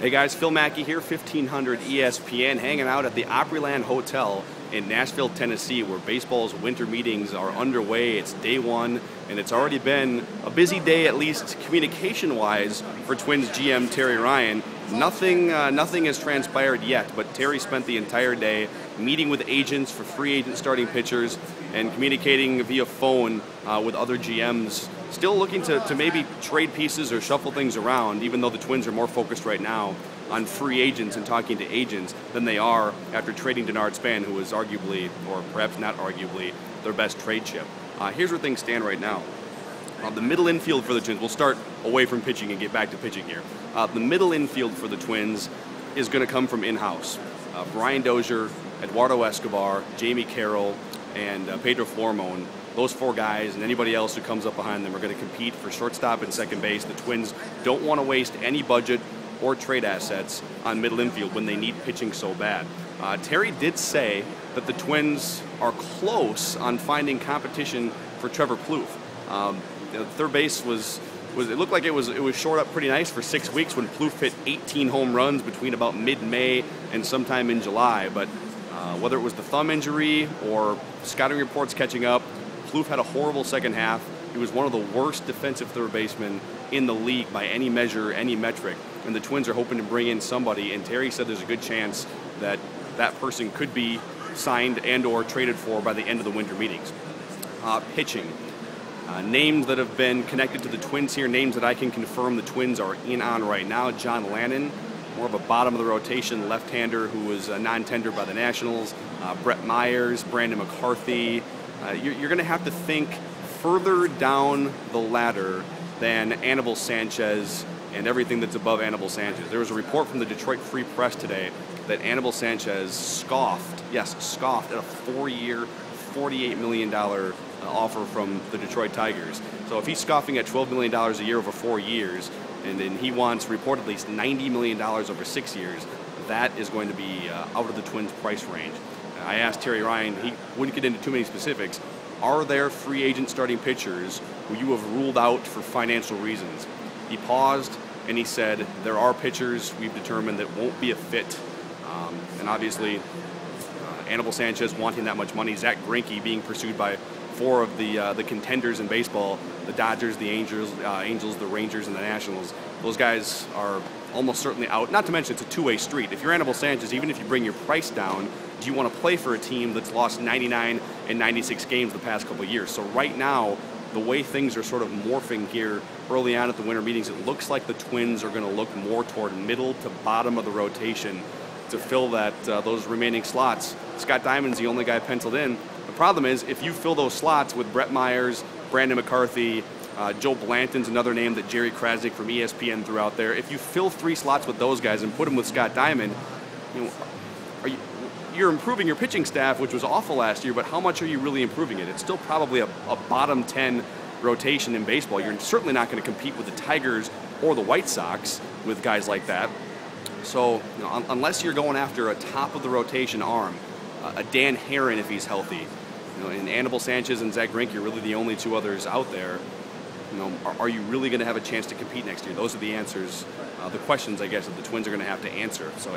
Hey guys, Phil Mackey here, 1500 ESPN, hanging out at the Opryland Hotel in Nashville, Tennessee, where baseball's winter meetings are underway. It's day one, and it's already been a busy day, at least communication-wise, for Twins GM Terry Ryan. Nothing has transpired yet, but Terry spent the entire day meeting with agents for free agent starting pitchers and communicating via phone with other GMs, still looking to maybe trade pieces or shuffle things around, even though the Twins are more focused right now on free agents and talking to agents than they are after trading Denard Span, who was arguably, or perhaps not arguably, their best trade chip. Here's where things stand right now. The middle infield for the Twins, we'll start away from pitching and get back to pitching here. The middle infield for the Twins is going to come from in-house. Brian Dozier, Eduardo Escobar, Jamie Carroll, and Pedro Flormon. Those four guys and anybody else who comes up behind them are going to compete for shortstop and second base. The Twins don't want to waste any budget or trade assets on middle infield when they need pitching so bad. Terry did say that the Twins are close on finding competition for Trevor Plouffe. Third base was it looked like it was shored up pretty nice for 6 weeks when Plouffe hit 18 home runs between about mid-May and sometime in July. But whether it was the thumb injury or scouting reports catching up, Plouffe had a horrible second half. He was one of the worst defensive third basemen in the league by any measure, any metric. And the Twins are hoping to bring in somebody, and Terry said there's a good chance that that person could be signed and or traded for by the end of the winter meetings. Pitching. Names that have been connected to the Twins here, names that I can confirm the Twins are in on right now. John Lannon, more of a bottom-of-the-rotation left-hander who was non-tendered by the Nationals. Brett Myers, Brandon McCarthy. You're going to have to think further down the ladder than Anibal Sanchez and everything that's above Anibal Sanchez. There was a report from the Detroit Free Press today that Anibal Sanchez scoffed at a 4-year, $48 million offer from the Detroit Tigers. So if he's scoffing at $12 million a year over 4 years, and then he wants reportedly $90 million over 6 years, that is going to be out of the Twins' price range. I asked Terry Ryan, he wouldn't get into too many specifics, are there free agent starting pitchers who you have ruled out for financial reasons? He paused and he said, there are pitchers we've determined that won't be a fit. And obviously, Anibal Sanchez wanting that much money, Zach Greinke being pursued by 4 of the contenders in baseball, the Dodgers, the Angels, the Rangers, and the Nationals. Those guys are almost certainly out. Not to mention it's a two-way street. If you're Anibal Sanchez, even if you bring your price down, do you want to play for a team that's lost 99 and 96 games the past couple of years? So right now, the way things are sort of morphing here early on at the winter meetings, it looks like the Twins are going to look more toward middle to bottom of the rotation to fill those remaining slots. Scott Diamond's the only guy penciled in. The problem is, if you fill those slots with Brett Myers, Brandon McCarthy, Joe Blanton's another name that Jerry Krasnick from ESPN threw out there. If you fill 3 slots with those guys and put them with Scott Diamond, you're improving your pitching staff, which was awful last year, but how much are you really improving it? It's still probably a bottom 10 rotation in baseball. You're certainly not going to compete with the Tigers or the White Sox with guys like that. So, unless you're going after a top of the rotation arm, a Dan Herron if he's healthy, and Anibal Sanchez and Zach Greinke are really the only 2 others out there. Are you really going to have a chance to compete next year? Those are the answers, the questions, I guess, that the Twins are going to have to answer. So